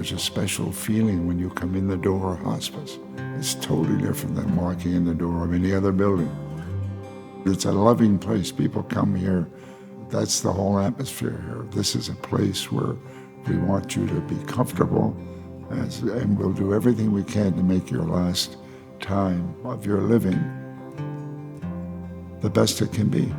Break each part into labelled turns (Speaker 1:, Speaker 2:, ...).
Speaker 1: there's a special feeling when you come in the door of hospice. It's totally different than walking in the door of any other building. It's a loving place. People come here. That's the whole atmosphere here. This is a place where we want you to be comfortable, and we'll do everything we can to make your last time of your living the best it can be.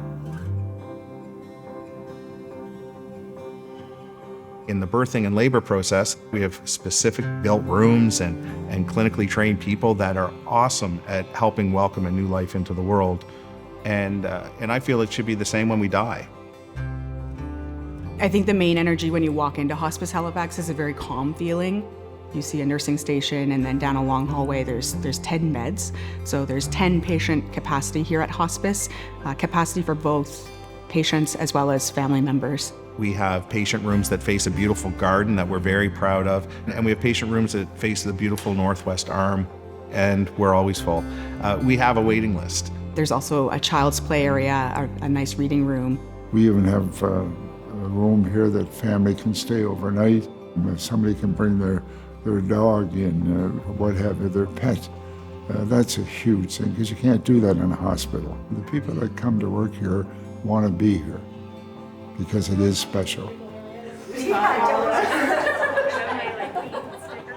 Speaker 2: In the birthing and labor process, we have specific built rooms and clinically trained people that are awesome at helping welcome a new life into the world. And I feel it should be the same when we die.
Speaker 3: I think the main energy when you walk into Hospice Halifax is a very calm feeling. You see a nursing station, and then down a long hallway there's 10 beds. So there's 10 patient capacity here at hospice, capacity for both patients as well as family members.
Speaker 2: We have patient rooms that face a beautiful garden that we're very proud of, and we have patient rooms that face the beautiful Northwest Arm, and we're always full. We have a waiting list.
Speaker 3: There's also a child's play area, a nice reading room.
Speaker 1: We even have a room here that family can stay overnight. If somebody can bring their dog in, what have you, their pet. That's a huge thing, because you can't do that in a hospital. The people that come to work here want to be here, because it is special.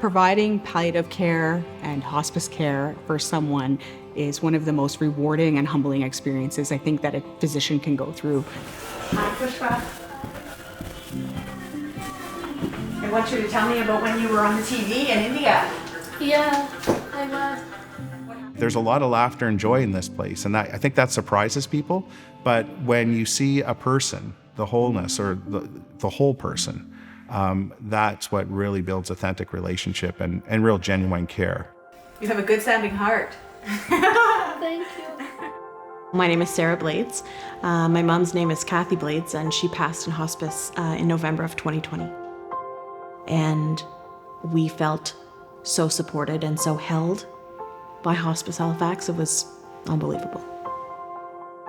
Speaker 3: Providing palliative care and hospice care for someone is one of the most rewarding and humbling experiences I think that a physician can go through.
Speaker 4: Hi, Pushpa. I want you to tell me about when you were on the TV in India.
Speaker 5: Yeah, I was.
Speaker 2: There's a lot of laughter and joy in this place, and I think that surprises people. But when you see a person, the wholeness, or the whole person, that's what really builds authentic relationship and real genuine care.
Speaker 4: You have a good sounding heart.
Speaker 5: Thank you.
Speaker 6: My name is Sarah Blades. My mom's name is Kathy Blades, and she passed in hospice in November of 2020. And we felt so supported and so held by Hospice Halifax. It was unbelievable.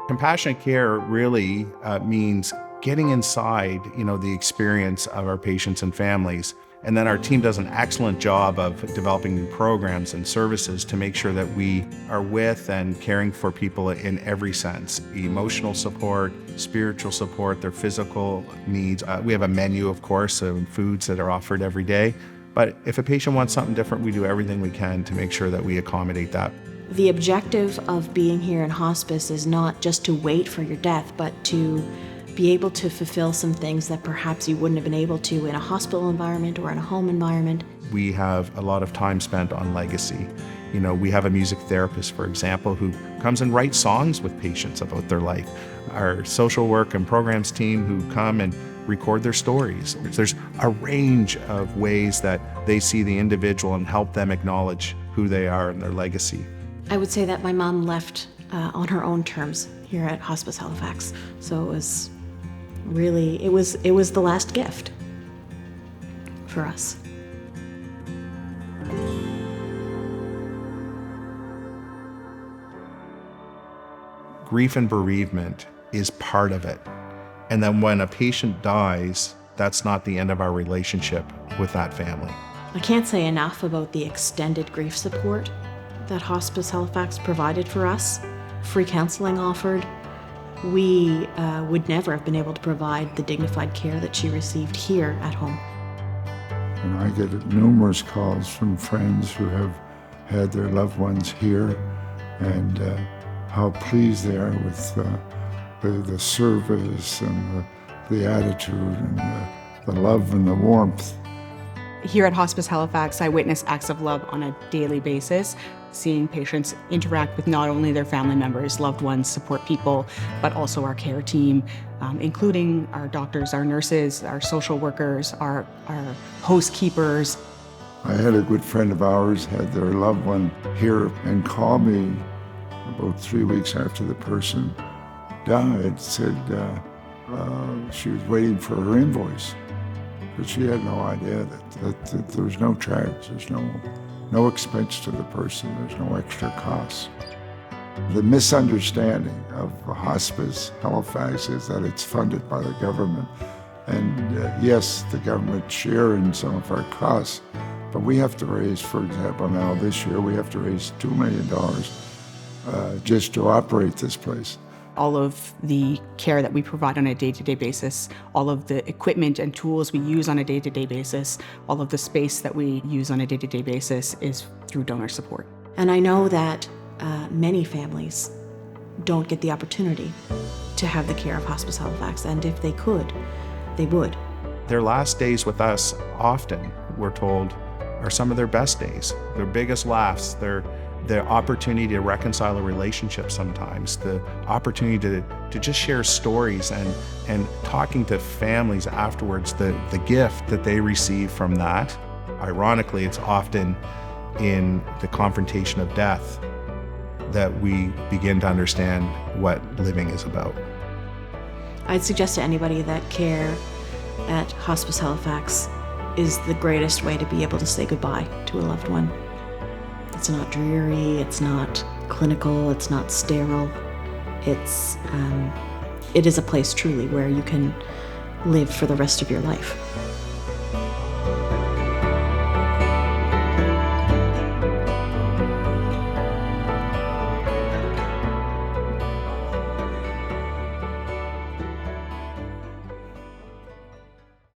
Speaker 2: Compassionate care really means getting inside, the experience of our patients and families. And then our team does an excellent job of developing new programs and services to make sure that we are with and caring for people in every sense. Emotional support, spiritual support, their physical needs. We have a menu, of course, of foods that are offered every day. But if a patient wants something different, we do everything we can to make sure that we accommodate that.
Speaker 6: The objective of being here in hospice is not just to wait for your death, but to be able to fulfill some things that perhaps you wouldn't have been able to in a hospital environment or in a home environment.
Speaker 2: We have a lot of time spent on legacy. We have a music therapist, for example, who comes and writes songs with patients about their life. Our social work and programs team who come and record their stories. There's a range of ways that they see the individual and help them acknowledge who they are and their legacy.
Speaker 6: I would say that my mom left on her own terms here at Hospice Halifax. So it was really, it was the last gift for us.
Speaker 2: Grief and bereavement is part of it. And then when a patient dies, that's not the end of our relationship with that family.
Speaker 6: I can't say enough about the extended grief support that Hospice Halifax provided for us. Free counseling offered. We would never have been able to provide the dignified care that she received here at home.
Speaker 1: And I get numerous calls from friends who have had their loved ones here, and how pleased they are with the service and the attitude and the love and the warmth.
Speaker 3: Here at Hospice Halifax, I witness acts of love on a daily basis, seeing patients interact with not only their family members, loved ones, support people, but also our care team, including our doctors, our nurses, our social workers, our housekeepers.
Speaker 1: I had a good friend of ours had their loved one here and called me about 3 weeks after the person died, said she was waiting for her invoice. But she had no idea that there was no charge, there's no expense to the person, there's no extra cost. The misunderstanding of Hospice Halifax is that it's funded by the government. And yes, the government share in some of our costs, but we have to raise, for example, now this year, we have to raise $2 million just to operate this place.
Speaker 3: All of the care that we provide on a day-to-day basis, all of the equipment and tools we use on a day-to-day basis, all of the space that we use on a day-to-day basis is through donor support.
Speaker 6: And I know that many families don't get the opportunity to have the care of Hospice Halifax, and if they could, they would.
Speaker 2: Their last days with us, often, we're told, are some of their best days, their biggest laughs, the opportunity to reconcile a relationship sometimes, the opportunity to just share stories and talking to families afterwards, the gift that they receive from that. Ironically, it's often in the confrontation of death that we begin to understand what living is about.
Speaker 6: I'd suggest to anybody that care at Hospice Halifax is the greatest way to be able to say goodbye to a loved one. It's not dreary, it's not clinical, it's not sterile. It is a place truly where you can live for the rest of your life.